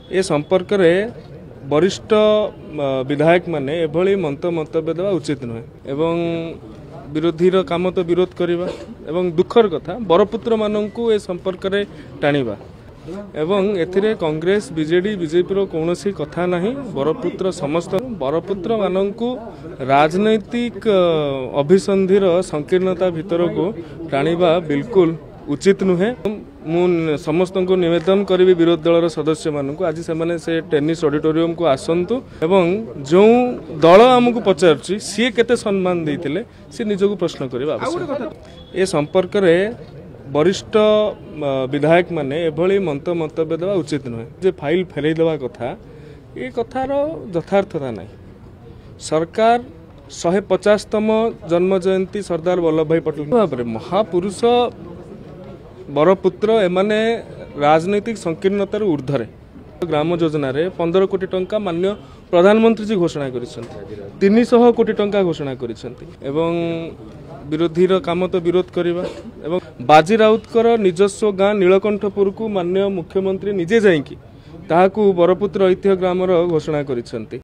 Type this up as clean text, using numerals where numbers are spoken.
ए संपर्क में वरिष्ठ विधायक माने एभली मंतव्य देवा उचित नुहे एवं विरोधी काम तो विरोध करवा एवं दुखर कथा बरपुत्र मानू ए संपर्क में टाणिबा एवं एथिरे कांग्रेस बीजेडी बीजेपी कौन कथा नहीं बरपुत्र समस्त बरपुत्र मानू राजनैतिक अभिसंधिर संकीर्णता भितर को टाणिबा बिल्कुल उचित नुहे। मु समस्त को निवेदन करी विरोधी दलर सदस्य मानू आज से टेनिस ऑडिटोरियम को आसतु एवं जो दल आमको पचार सी केते सम्मान देते सी निजक प्रश्न करवा आवश्यक। ए संपर्क में वरिष्ठ विधायक माने एभली मंतव्य देवा उचित नुहे जे फाइल फेरई देवा कथा ये कथार यथार्थता नहीं। सरकार 150तम जन्म जयंती सरदार वल्लभ भाई पटेल भाव महापुरुष बरपुत्र एमाने राजनैतिक संकीर्णतार ऊर्ध्वे ग्राम योजना रे 15 कोटी टंका मान्य प्रधानमंत्री जी घोषणा करिसेंती 300 कोटी टंका घोषणा करिसेंती एवं विरोधी काम तो विरोध करवा एवं बाजी राउतर निजस्व गाँ नीलकंठपुर को मान्य मुख्यमंत्री निजे जाइकी ताहाकू बरपुत्र ऐतिह्य ग्रामर घोषणा करिसेंती।